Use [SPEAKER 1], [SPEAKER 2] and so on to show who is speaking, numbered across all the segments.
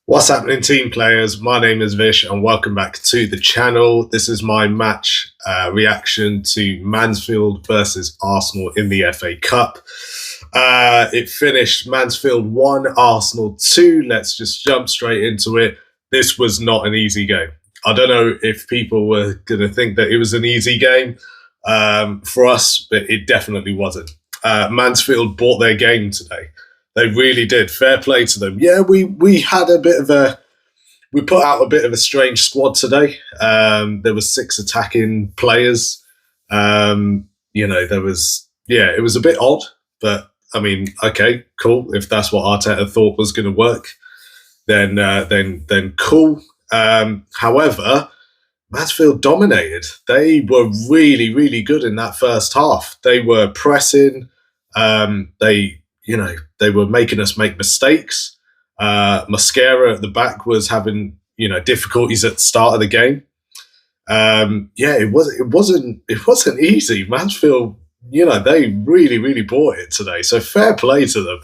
[SPEAKER 1] What's happening, team players? My name is Vish, and welcome back to the channel. This is my match reaction to Mansfield versus Arsenal in the FA Cup. It finished Mansfield 1, Arsenal 2. Let's just jump straight into it. This was not an easy game. I don't know if people were going to think that it was an easy game for us, but it definitely wasn't. Mansfield bought their game today. They really did. Fair play to them. Yeah, we had we put out a bit of a strange squad today. There was 6 attacking players. It was a bit odd, but I mean, okay, cool. If that's what Arteta thought was going to work, then cool. However, Mansfield dominated. They were really, really good in that first half. They were pressing. They were making us make mistakes. Mascara at the back was having, difficulties at the start of the game. It wasn't easy. Mansfield, they really, really bought it today. So fair play to them.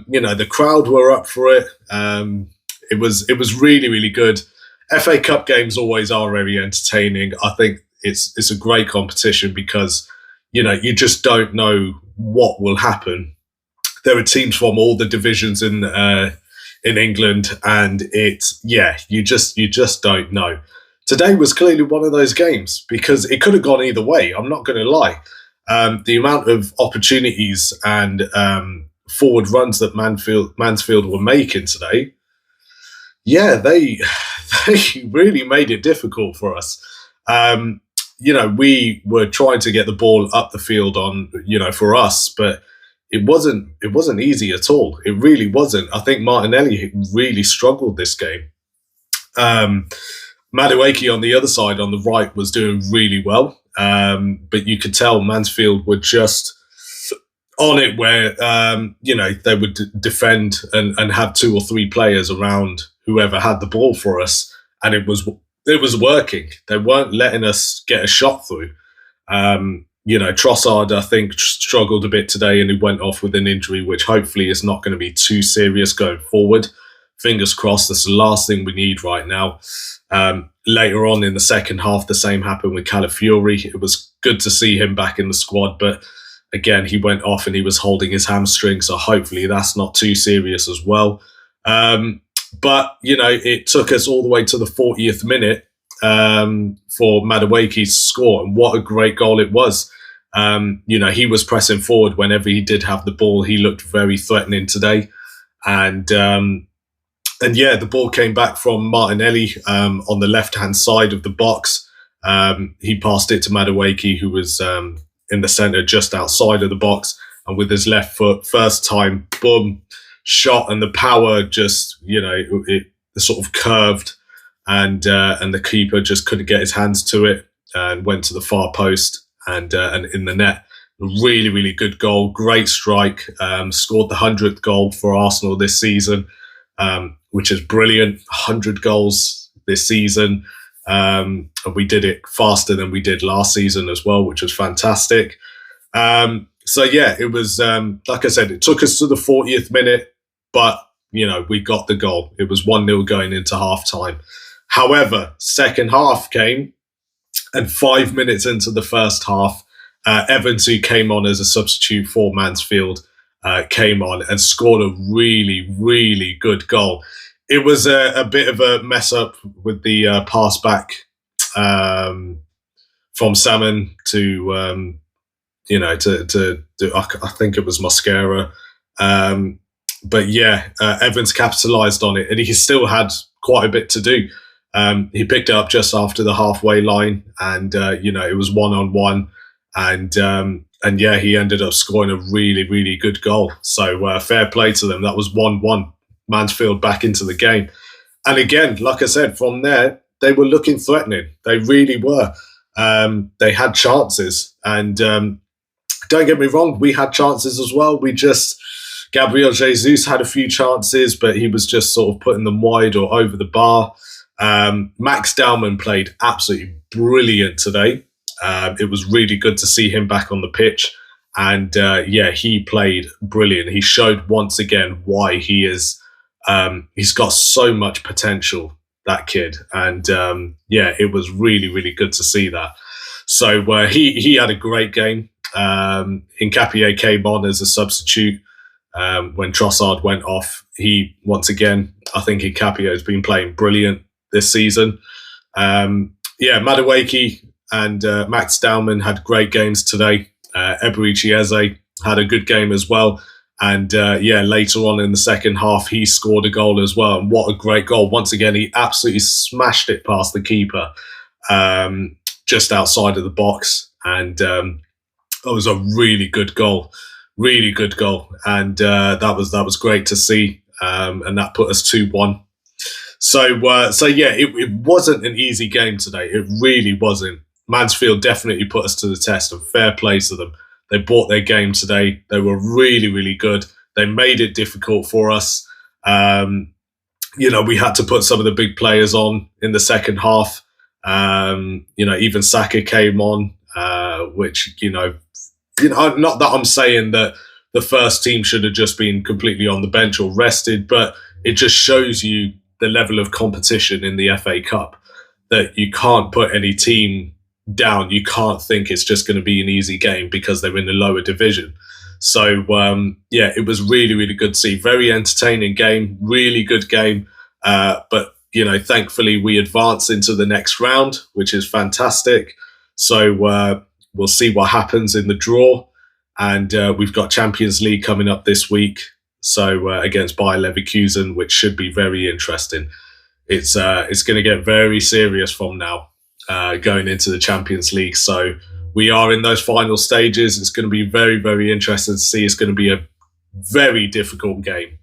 [SPEAKER 1] The crowd were up for it. It was really, really good. FA Cup games always are very entertaining. I think it's a great competition because, you just don't know what will happen. There are teams from all the divisions in England, and you just don't know. Today was clearly one of those games because it could have gone either way. I'm not going to lie. The amount of opportunities and forward runs that Mansfield were making today, they really made it difficult for us. We were trying to get the ball up the field for us, but it wasn't easy at all. It really wasn't. I think Martinelli really struggled this game. Madueke on the other side, on the right, was doing really well. But you could tell Mansfield were just on it where, they would defend and have 2 or 3 players around whoever had the ball for us. And it was working. They weren't letting us get a shot through. Trossard, I think, struggled a bit today and he went off with an injury, which hopefully is not going to be too serious going forward. Fingers crossed, that's the last thing we need right now. Later on in the second half, the same happened with Calafiori. It was good to see him back in the squad, but again, he went off and he was holding his hamstring, so hopefully that's not too serious as well. But, it took us all the way to the 40th minute for Madueke to score, and what a great goal it was. He was pressing forward whenever he did have the ball. He looked very threatening today. And the ball came back from Martinelli on the left-hand side of the box. He passed it to Madueke, who was in the centre just outside of the box. And with his left foot, first time, boom, shot, and the power just, it sort of curved. And the keeper just couldn't get his hands to it and went to the far post and in the net. Really, really good goal. Great strike. Scored the 100th goal for Arsenal this season, which is brilliant. 100 goals this season. And we did it faster than we did last season as well, which was fantastic. It was, like I said, it took us to the 40th minute, but, we got the goal. It was 1-0 going into half-time. However, second half came, and 5 minutes into the first half, Evans, who came on as a substitute for Mansfield, came on and scored a really, really good goal. It was a bit of a mess up with the pass back from Salmon to I think it was Mascara. Evans capitalised on it, and he still had quite a bit to do. He picked it up just after the halfway line, and it was 1-on-1, and he ended up scoring a really, really good goal. So fair play to them. That was 1-1. Mansfield back into the game, and again, like I said, from there they were looking threatening. They really were. They had chances, and don't get me wrong, we had chances as well. Gabriel Jesus had a few chances, but he was just sort of putting them wide or over the bar. Max Dowman played absolutely brilliant today. It was really good to see him back on the pitch. And he played brilliant. He showed once again why he is He's got so much potential, that kid, and it was really, really good to see that. So he had a great game. Hincapié came on as a substitute when Trossard went off. He, once again, I think Hincapié has been playing brilliant this season. Madueke and Max Dowman had great games today. Eberechi Eze had a good game as well. And later on in the second half, he scored a goal as well. And what a great goal. Once again, he absolutely smashed it past the keeper just outside of the box. And that was a really good goal. Really good goal. And that was great to see. And that put us 2-1. So it wasn't an easy game today. It really wasn't. Mansfield definitely put us to the test, and fair play to them. They bought their game today. They were really, really good. They made it difficult for us. We had to put some of the big players on in the second half. Even Saka came on, which, not that I'm saying that the first team should have just been completely on the bench or rested, but it just shows you the level of competition in the FA Cup, that you can't put any team down. You can't think it's just going to be an easy game because they're in the lower division. So it was really, really good to see. Very entertaining game, really good game. But thankfully we advance into the next round, which is fantastic. So we'll see what happens in the draw, and we've got Champions League coming up this week. So against Bayer Leverkusen, which should be very interesting. It's going to get very serious from now. Going into the Champions League. So we are in those final stages. It's going to be very, very interesting to see. It's going to be a very difficult game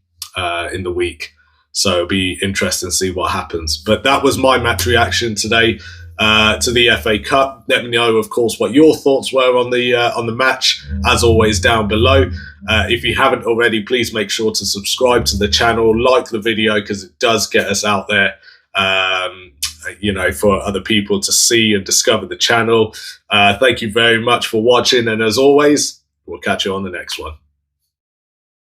[SPEAKER 1] in the week. So it'll be interesting to see what happens. But that was my match reaction today to the FA Cup. Let me know, of course, what your thoughts were on the match, as always, down below. If you haven't already, please make sure to subscribe to the channel, like the video, because it does get us out there for other people to see and discover the channel. Thank you very much for watching, and as always, we'll catch you on the next one.